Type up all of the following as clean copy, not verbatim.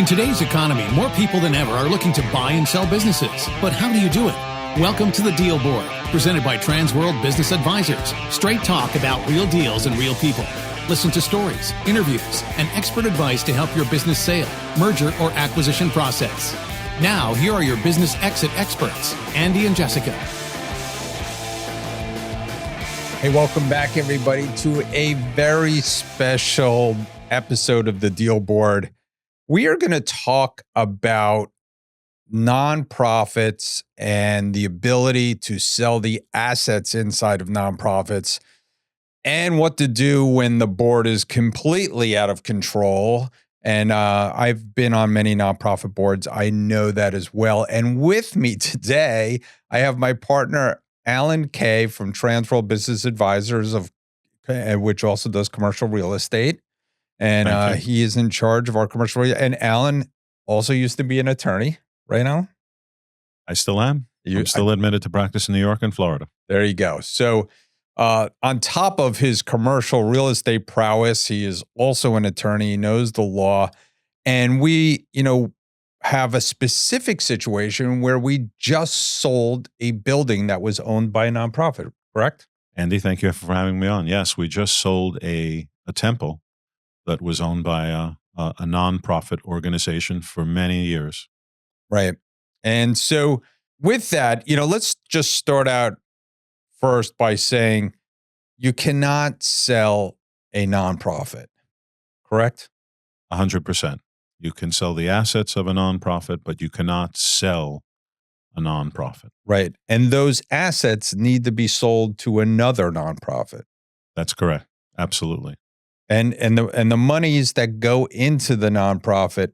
In today's economy, more people than ever are looking to buy and sell businesses. But how do you do it? Welcome to the Deal Board, presented by Transworld Business Advisors. Straight talk about real deals and real people. Listen to stories, interviews, and expert advice to help your business sale, merger, or acquisition process. Now, here are your business exit experts, Andy and Jessica. Hey, welcome back, everybody, to a very special episode of the Deal Board. We are going to talk about nonprofits and the ability to sell the assets inside of nonprofits and what to do when the board is completely out of control. And I've been on many nonprofit boards. I know that as well. And with me today, I have my partner, Kaye from Transworld Business Advisors, which also does commercial real estate. And he is in charge of our commercial real estate. And Alan also used to be an attorney, right, Alan? I still am. I'm still admitted to practice in New York and Florida. There you go. So on top of his commercial real estate prowess, he is also an attorney. He knows the law. And we, have a specific situation where we just sold a building that was owned by a nonprofit, correct? Andy, thank you for having me on. Yes, we just sold a temple that was owned by a nonprofit organization for many years. Right. And so with that, let's just start out first by saying you cannot sell a nonprofit, correct? 100%. You can sell the assets of a nonprofit, but you cannot sell a nonprofit. Right. And those assets need to be sold to another nonprofit. That's correct. Absolutely. And the monies that go into the nonprofit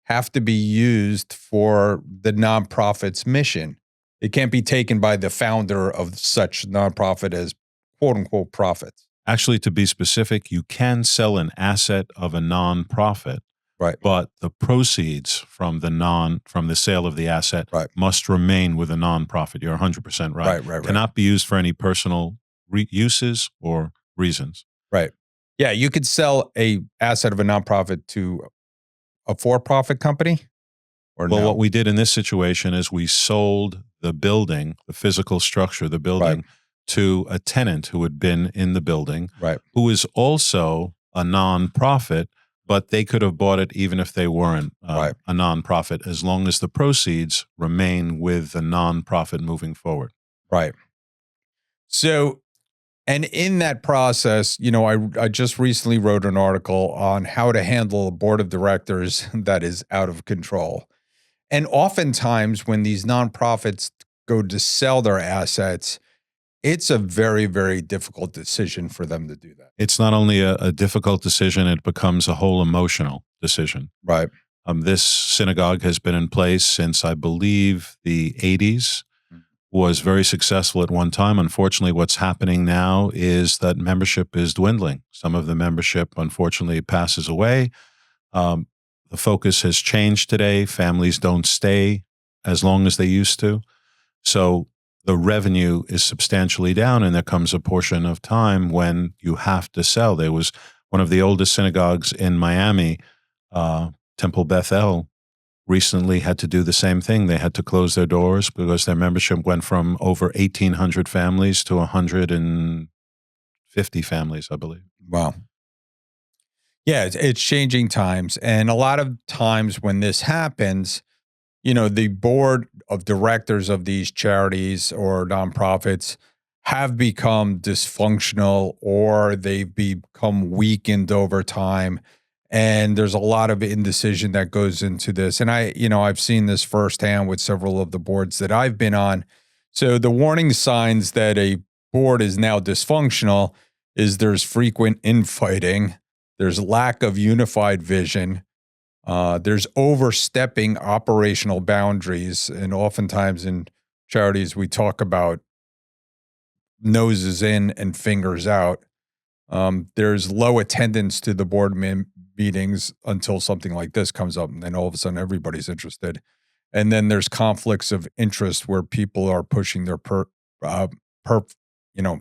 have to be used for the nonprofit's mission. It can't be taken by the founder of such nonprofit as quote unquote profits. Actually, to be specific, you can sell an asset of a nonprofit, right? But the proceeds from the sale of the asset must remain with a nonprofit. You're 100% right. Right. Cannot be used for any personal uses or reasons. Right. Yeah, you could sell a asset of a nonprofit to a for-profit company, or well, no? What we did in this situation is we sold the building, the physical structure of the building, to a tenant who had been in the building, who is also a nonprofit, but they could have bought it even if they weren't a nonprofit, as long as the proceeds remain with the nonprofit moving forward. Right. So, and in that process, I just recently wrote an article on how to handle a board of directors that is out of control. And oftentimes when these nonprofits go to sell their assets, it's a very, very difficult decision for them to do that. It's not only a difficult decision, it becomes a whole emotional decision. Right. This synagogue has been in place since, I believe, the 80s. Was very successful at one time. Unfortunately, what's happening now is that membership is dwindling. Some of the membership, unfortunately, passes away. The focus has changed today. Families don't stay as long as they used to. So the revenue is substantially down, and there comes a portion of time when you have to sell. There was one of the oldest synagogues in Miami, Temple Bethel, recently had to do the same thing. They had to close their doors because their membership went from over 1,800 families to 150 families, I believe. Wow. Yeah, it's changing times. And a lot of times when this happens, the board of directors of these charities or nonprofits have become dysfunctional, or they've become weakened over time. And there's a lot of indecision that goes into this. And I've seen this firsthand with several of the boards that I've been on. So the warning signs that a board is now dysfunctional is there's frequent infighting, there's lack of unified vision, there's overstepping operational boundaries. And oftentimes in charities, we talk about noses in and fingers out. There's low attendance to the board meetings until something like this comes up, and then all of a sudden everybody's interested. And then there's conflicts of interest where people are pushing their personal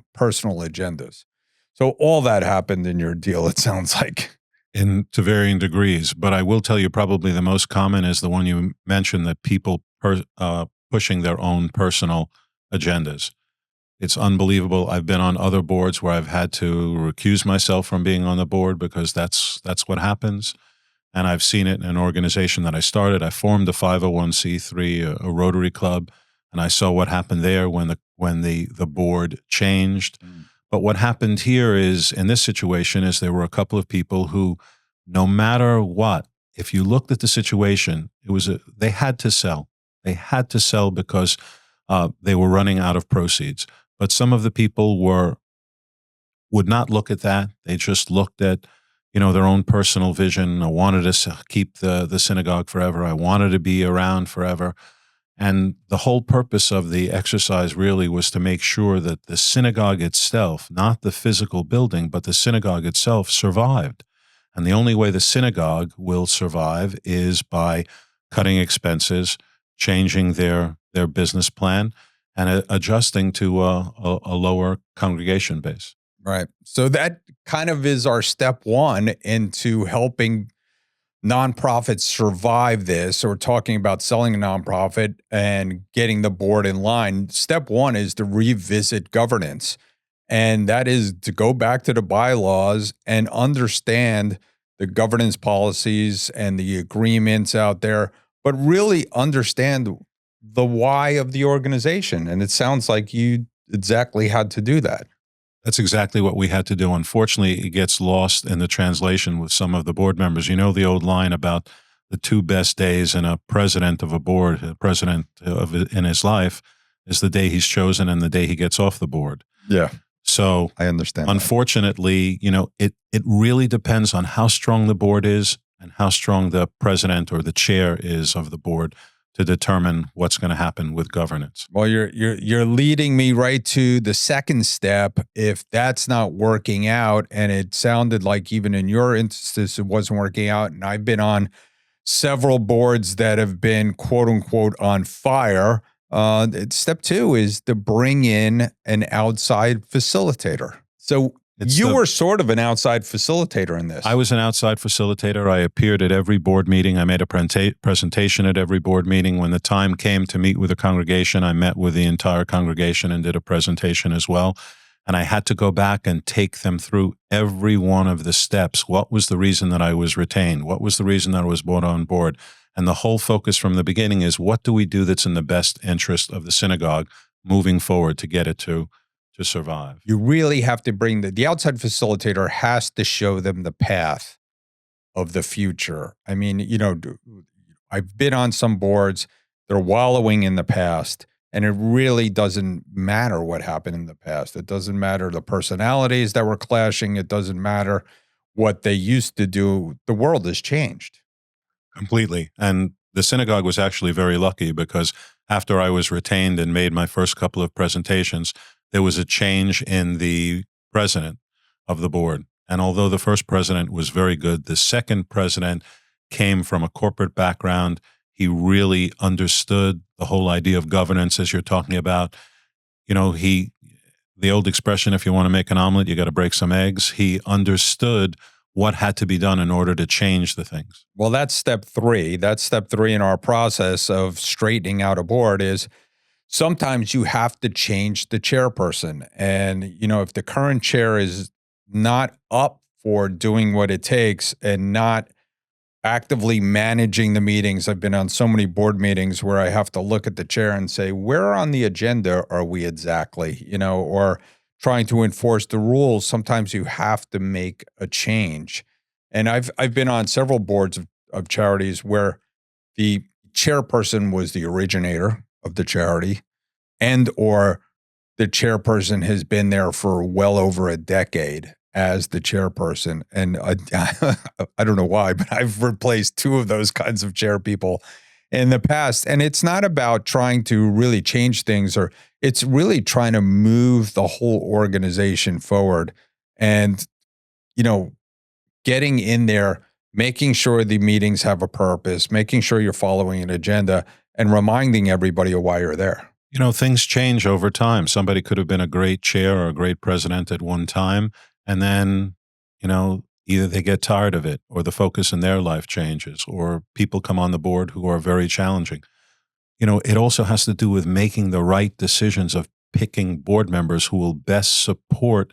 agendas. So all that happened in your deal, it sounds like. To varying degrees. But I will tell you, probably the most common is the one you mentioned, that people pushing their own personal agendas. It's unbelievable. I've been on other boards where I've had to recuse myself from being on the board because that's what happens. And I've seen it in an organization that I started. I formed a 501c3, a Rotary Club, and I saw what happened there when the board changed. But what happened here is, in this situation, is there were a couple of people who, no matter what, if you looked at the situation, they had to sell. They had to sell because they were running out of proceeds. But some of the people would not look at that. They just looked at, their own personal vision. I wanted to keep the synagogue forever. I wanted to be around forever. And the whole purpose of the exercise really was to make sure that the synagogue itself, not the physical building, but the synagogue itself, survived. And the only way the synagogue will survive is by cutting expenses, changing their business plan, and adjusting to a lower congregation base. Right. So that kind of is our step one into helping nonprofits survive this, or talking about selling a nonprofit and getting the board in line. Step one is to revisit governance. And that is to go back to the bylaws and understand the governance policies and the agreements out there, but really understand the why of the organization. And it sounds like you exactly had to do that. That's exactly what we had to do. Unfortunately, it gets lost in the translation with some of the board members. You know the old line about the two best days in a president of a board, in his life, is the day he's chosen and the day he gets off the board. Yeah. So I understand. Unfortunately, it really depends on how strong the board is and how strong the president or the chair is of the board to determine what's going to happen with governance. Well, you're leading me right to the second step. If that's not working out, and it sounded like even in your instance it wasn't working out, and I've been on several boards that have been quote unquote on fire. Step two is to bring in an outside facilitator. So you were sort of an outside facilitator in this. I was an outside facilitator. I appeared at every board meeting. I made a presentation at every board meeting. When the time came to meet with a congregation, I met with the entire congregation and did a presentation as well. And I had to go back and take them through every one of the steps. What was the reason that I was retained? What was the reason that I was brought on board? And the whole focus from the beginning is, what do we do that's in the best interest of the synagogue moving forward to get it to survive? You really have to bring the outside facilitator has to show them the path of the future. I mean, I've been on some boards, they're wallowing in the past, and it really doesn't matter what happened in the past. It doesn't matter the personalities that were clashing. It doesn't matter what they used to do. The world has changed. Completely. And the synagogue was actually very lucky, because after I was retained and made my first couple of presentations, there was a change in the president of the board. And although the first president was very good, the second president came from a corporate background. He really understood the whole idea of governance, as you're talking about. The old expression, if you want to make an omelet, you got to break some eggs. He understood what had to be done in order to change the things. Well, that's step three. That's step three in our process of straightening out a board is sometimes you have to change the chairperson. And, if the current chair is not up for doing what it takes and not actively managing the meetings, I've been on so many board meetings where I have to look at the chair and say, where on the agenda are we exactly, or trying to enforce the rules. Sometimes you have to make a change. And I've been on several boards of charities where the chairperson was the originator of the charity, and or the chairperson has been there for well over a decade as the chairperson. And I don't know why, but I've replaced two of those kinds of chair people in the past. And it's not about trying to really change things, or it's really trying to move the whole organization forward. And, getting in there, making sure the meetings have a purpose, making sure you're following an agenda, and reminding everybody of why you're there. Things change over time. Somebody could have been a great chair or a great president at one time, and then, either they get tired of it, or the focus in their life changes, or people come on the board who are very challenging. It also has to do with making the right decisions of picking board members who will best support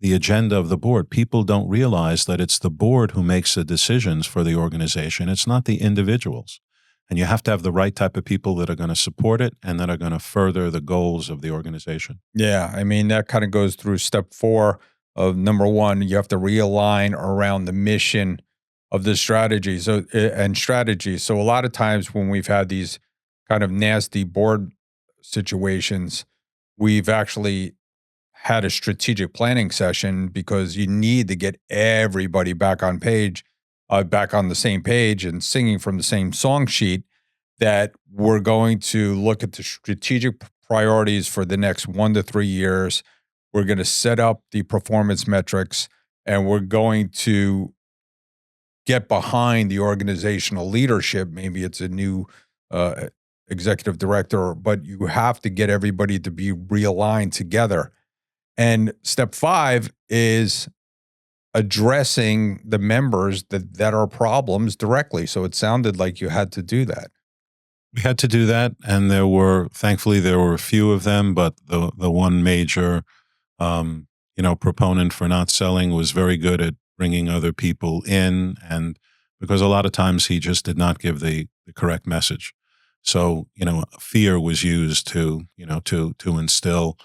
the agenda of the board. People don't realize that it's the board who makes the decisions for the organization. It's not the individuals. And you have to have the right type of people that are going to support it and that are going to further the goals of the organization. Yeah, I mean, that kind of goes through step 4 of number 1, you have to realign around the mission of the strategy. So a lot of times when we've had these kind of nasty board situations, we've actually had a strategic planning session because you need to get everybody back on the same page and singing from the same song sheet, that we're going to look at the strategic priorities for the next 1 to 3 years. We're going to set up the performance metrics, and we're going to get behind the organizational leadership. Maybe it's a new executive director, but you have to get everybody to be realigned together. And step 5 is addressing the members that are problems directly. So it sounded like you had to do that. We had to do that, and thankfully, there were a few of them, but the one major, proponent for not selling was very good at bringing other people in, and because a lot of times he just did not give the correct message. So, fear was used to instill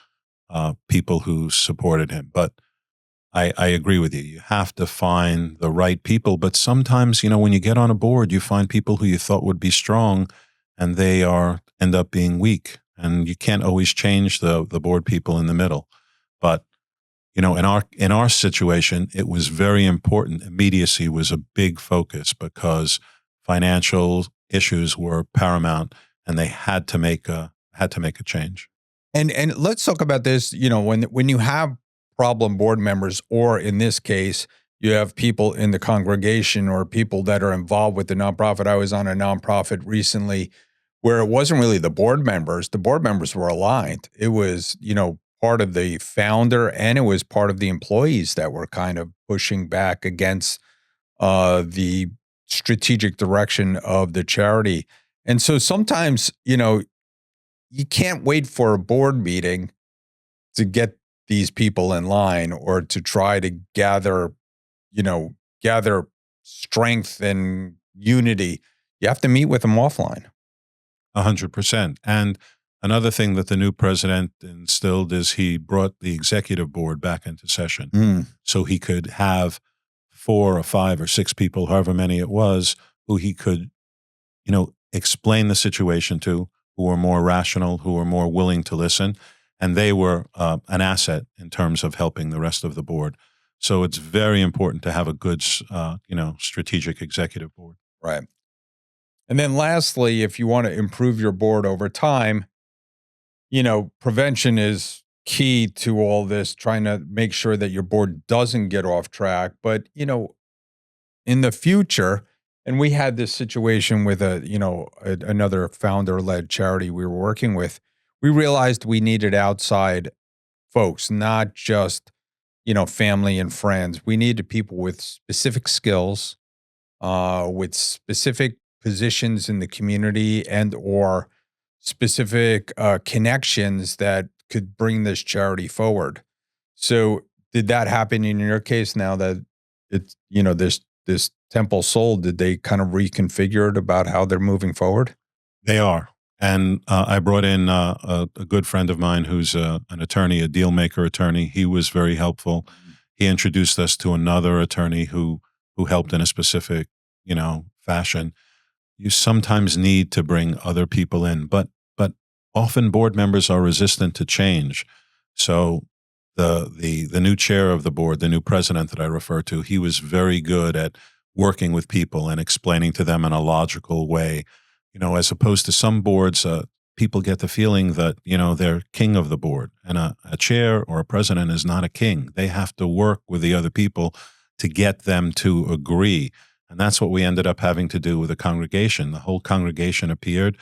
people who supported him. But I agree with you. You have to find the right people. But sometimes, when you get on a board, you find people who you thought would be strong, and they end up being weak. And you can't always change the board people in the middle. But in our situation, it was very important. Immediacy was a big focus because financial issues were paramount, and they had to make a change. And let's talk about this. When you have problem board members, or in this case, you have people in the congregation or people that are involved with the nonprofit. I was on a nonprofit recently where it wasn't really the board members. The board members were aligned. It was, part of the founder, and it was part of the employees that were kind of pushing back against the strategic direction of the charity. And so sometimes, you can't wait for a board meeting to get these people in line or to try to gather strength and unity. You have to meet with them offline. 100%. And another thing that the new president instilled is he brought the executive board back into session, so he could have 4 or 5 or 6 people, however many it was, who he could, explain the situation to, who were more rational, who were more willing to listen. And they were an asset in terms of helping the rest of the board. So it's very important to have a good, strategic executive board. Right. And then lastly, if you want to improve your board over time, prevention is key to all this, trying to make sure that your board doesn't get off track. But, in the future, and we had this situation with another founder-led charity we were working with, we realized we needed outside folks, not just, family and friends. We needed people with specific skills, with specific positions in the community and or specific connections that could bring this charity forward. So did that happen in your case now that it's, this temple sold? Did they kind of reconfigure it about how they're moving forward? They are. And I brought in a good friend of mine who's an attorney, a deal maker attorney. He was very helpful. He introduced us to another attorney who helped in a specific, fashion. You sometimes need to bring other people in, but often board members are resistant to change. So the new chair of the board, the new president that I refer to, he was very good at working with people and explaining to them in a logical way. As opposed to some boards, people get the feeling that, they're king of the board, and a chair or a president is not a king. They have to work with the other people to get them to agree. And that's what we ended up having to do with the congregation. The whole congregation appeared.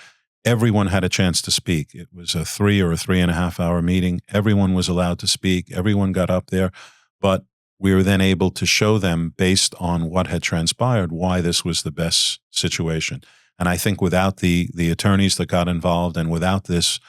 Everyone had a chance to speak. It was a 3 or a 3.5 hour meeting. Everyone was allowed to speak. Everyone got up there. But we were then able to show them, based on what had transpired, why this was the best situation. And I think without the attorneys that got involved, and without this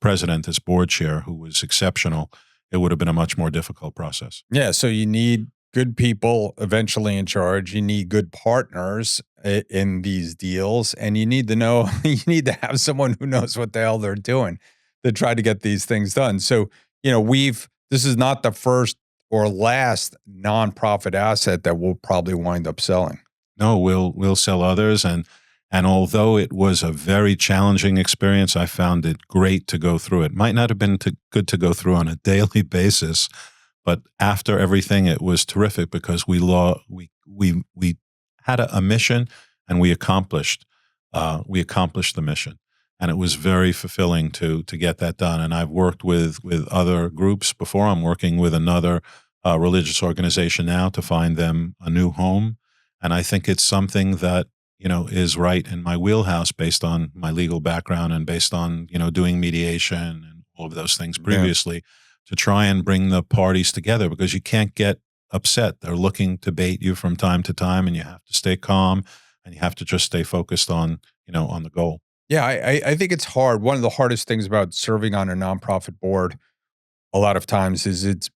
president, this board chair, who was exceptional, it would have been a much more difficult process. Yeah. So you need good people eventually in charge. You need good partners in these deals, and you need to know, you need to have someone who knows what the hell they're doing to try to get these things done. So, this is not the first or last nonprofit asset that we'll probably wind up selling. No, we'll sell others, and although it was a very challenging experience, I found it great to go through it. Might not have been good to go through on a daily basis, but after everything, it was terrific, because we had a mission, and we accomplished the mission, and it was very fulfilling to get that done. And I've worked with other groups before. I'm working with another religious organization now to find them a new home, and I think it's something that is right in my wheelhouse, based on my legal background and based on doing mediation and all of those things previously. To try and bring the parties together, because you can't get upset. They're looking to bait you from time to time, and you have to stay calm, and you have to just stay focused on the goal. Yeah, I think it's hard. One of the hardest things about serving on a nonprofit board a lot of times is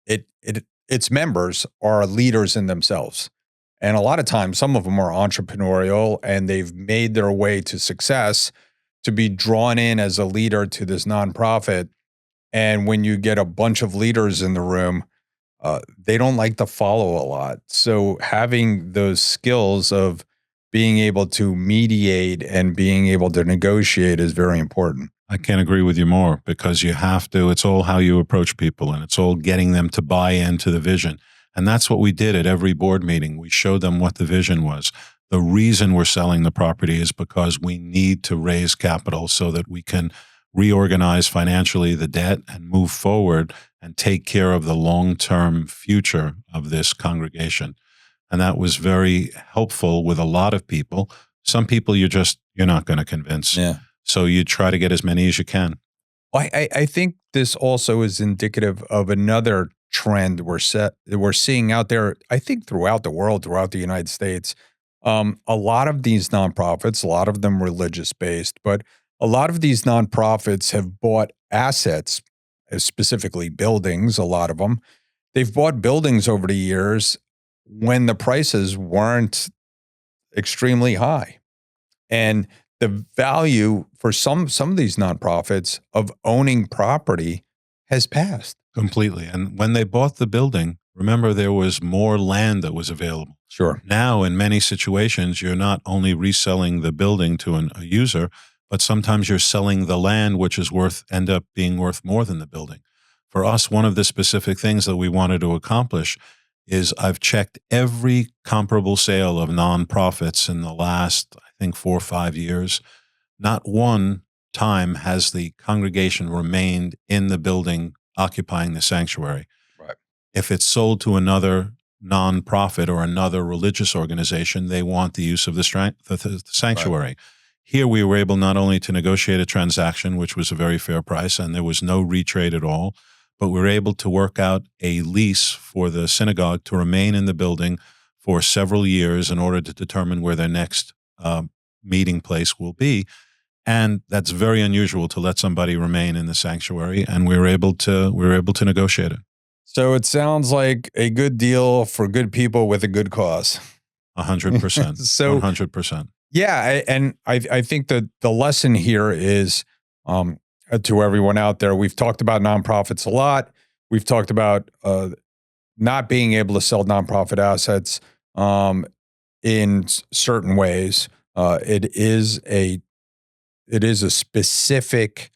its members are leaders in themselves. And a lot of times, some of them are entrepreneurial, and they've made their way to success to be drawn in as a leader to this nonprofit. And when you get a bunch of leaders in the room, they don't like to follow a lot. So having those skills of being able to mediate and being able to negotiate is very important. I can't agree with you more, because you have to. It's all how you approach people, and it's all getting them to buy into the vision. And that's what we did at every board meeting. We showed them what the vision was. The reason we're selling the property is because we need to raise capital so that we can reorganize financially the debt and move forward and take care of the long-term future of this congregation. And that was very helpful with a lot of people. Some people you're not going to convince. Yeah. So you try to get as many as you can. I think this also is indicative of another trend we're seeing out there, I think throughout the world, throughout the United States. A lot of these nonprofits, a lot of them religious-based, but a lot of these nonprofits have bought assets, specifically buildings, a lot of them. They've bought buildings over the years when the prices weren't extremely high. And the value for some of these nonprofits of owning property has passed. Completely. And when they bought the building, remember, there was more land that was available. Sure. Now, in many situations, you're not only reselling the building to a user, but sometimes you're selling the land, which is end up being worth more than the building. For us, one of the specific things that we wanted to accomplish is I've checked every comparable sale of nonprofits in the last, I think, 4 or 5 years. Not one time has the congregation remained in the building occupying the sanctuary. Right. If it's sold to another nonprofit or another religious organization, they want the use of the sanctuary. Right. Here we were able not only to negotiate a transaction, which was a very fair price, and there was no retrade at all, but we were able to work out a lease for the synagogue to remain in the building for several years in order to determine where their next meeting place will be. And that's very unusual, to let somebody remain in the sanctuary, and we were able to negotiate it. So it sounds like a good deal for good people with a good cause. 100%. So 100%. Yeah, and I think that the lesson here is to everyone out there. We've talked about nonprofits a lot. We've talked about not being able to sell nonprofit assets in certain ways. It is a specific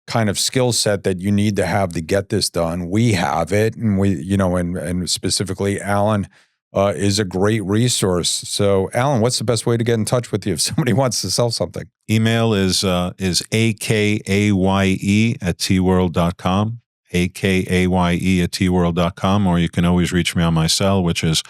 kind of skill set that you need to have to get this done. We have it, and and specifically Alan is a great resource. So, Alan, what's the best way to get in touch with you if somebody wants to sell something? Email is akaye@tworld.com, akaye@tworld.com, or you can always reach me on my cell, which is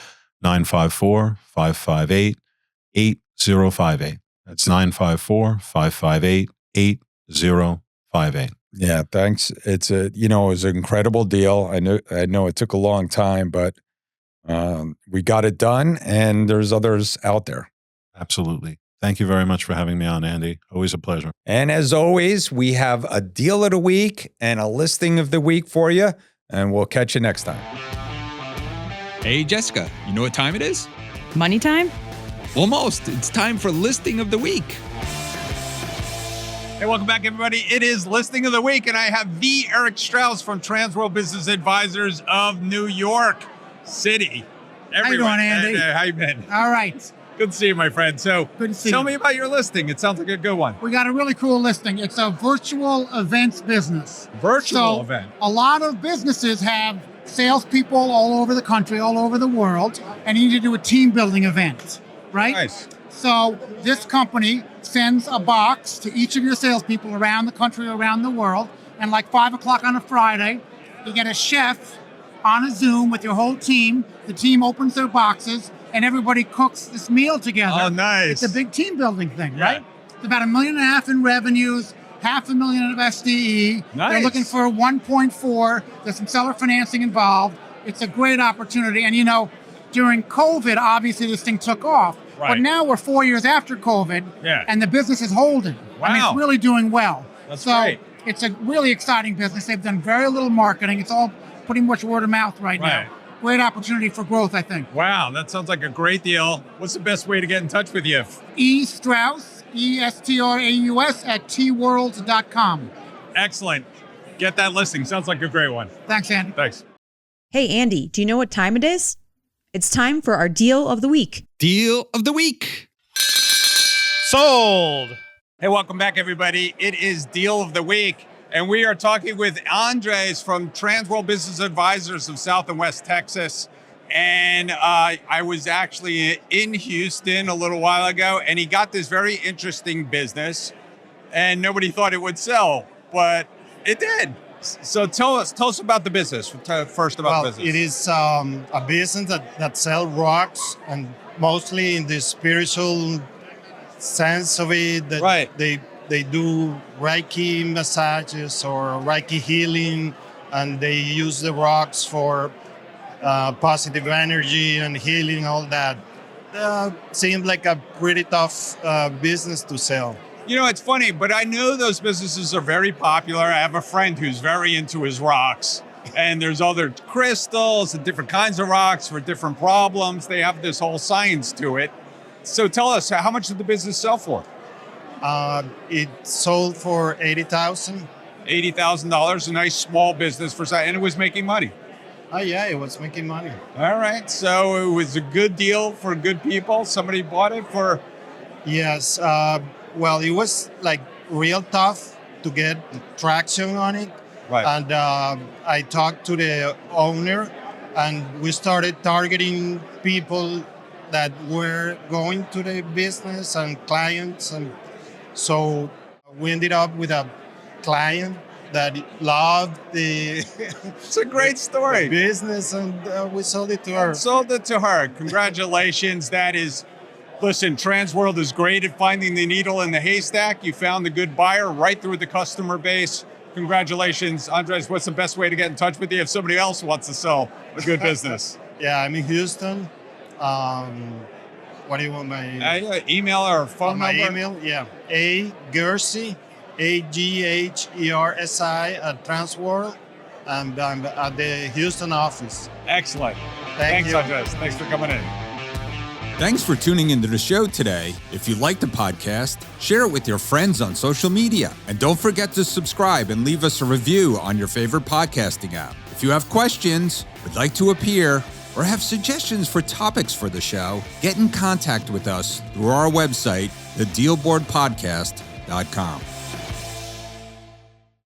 954-558-8058. That's 954-558-8058. Yeah, thanks. It was an incredible deal. I know it took a long time, but we got it done, and there's others out there. Absolutely. Thank you very much for having me on, Andy. Always a pleasure. And as always, we have a deal of the week and a listing of the week for you, and we'll catch you next time. Hey, Jessica, you know what time it is? Money time? Almost. It's time for listing of the week. Hey, welcome back, everybody. It is Listing of the Week, and I have the Eric Strauss from Transworld Business Advisors of New York City. How you doing, Andy? How you been? All right. Good to see you, my friend. So, Good to see tell you. me about your listing. It sounds like a good one. We got a really cool listing. It's a virtual events business. Virtual event. A lot of businesses have salespeople all over the country, all over the world, and you need to do a team building event, right? Nice. So this company sends a box to each of your salespeople around the country, around the world, and like 5 o'clock on a Friday, you get a chef on a Zoom with your whole team. The team opens their boxes, and everybody cooks this meal together. Oh, nice. It's a big team building thing, Yeah. right? It's about $1.5 million in revenues, $500,000 of SDE. Nice. They're looking for 1.4. There's some seller financing involved. It's a great opportunity. And during COVID, obviously this thing took off. Right. But now we're 4 years after COVID, Yeah. and the business is holding. I mean, Wow. it's really doing well. That's so great. it's a really exciting business. They've done very little marketing. It's all pretty much word of mouth right Right. now. Great opportunity for growth, I think. Wow, that sounds like a great deal. What's the best way to get in touch with you? E. Strauss, ESTRAUS at tworld.com. Excellent. Get that listing. Sounds like a great one. Thanks, Andy. Thanks. Hey, Andy, do you know what time it is? It's time for our deal of the week. Deal of the week. Sold. Hey, welcome back, everybody. It is Deal of the Week, and we are talking with Andres from Transworld Business Advisors of South and West Texas. And I was actually in Houston a little while ago, and he got this very interesting business, and nobody thought it would sell, but it did. So tell us about the business. First about the business. It is a business that sells rocks, and mostly in the spiritual sense of it. That Right. They do Reiki massages or Reiki healing, and they use the rocks for positive energy and healing, all that. Seems like a pretty tough business to sell. It's funny, but I know those businesses are very popular. I have a friend who's very into his rocks, and there's other crystals and different kinds of rocks for different problems. They have this whole science to it. So tell us, how much did the business sell for? It sold for $80,000. $80,000, a nice small business and it was making money. Oh yeah, it was making money. All right, so it was a good deal for good people. Somebody bought it for... Yes. Well, it was like real tough to get traction on it. Right. And I talked to the owner, and we started targeting people that were going to the business and clients. And so we ended up with a client that loved the It's a great story. business, and we sold it to her. Sold it to her. Congratulations. Listen, Transworld is great at finding the needle in the haystack. You found the good buyer right through the customer base. Congratulations. Andres, what's the best way to get in touch with you if somebody else wants to sell a good business? Yeah, I'm in Houston. What do you want, my Email or phone my number? email? Yeah, aghersi, aghersi at Transworld, and I'm at the Houston office. Excellent. Thank Thanks, you. Andres. Thanks for coming in. Thanks for tuning into the show today. If you like the podcast, share it with your friends on social media. And don't forget to subscribe and leave us a review on your favorite podcasting app. If you have questions, would like to appear, or have suggestions for topics for the show, get in contact with us through our website, thedealboardpodcast.com.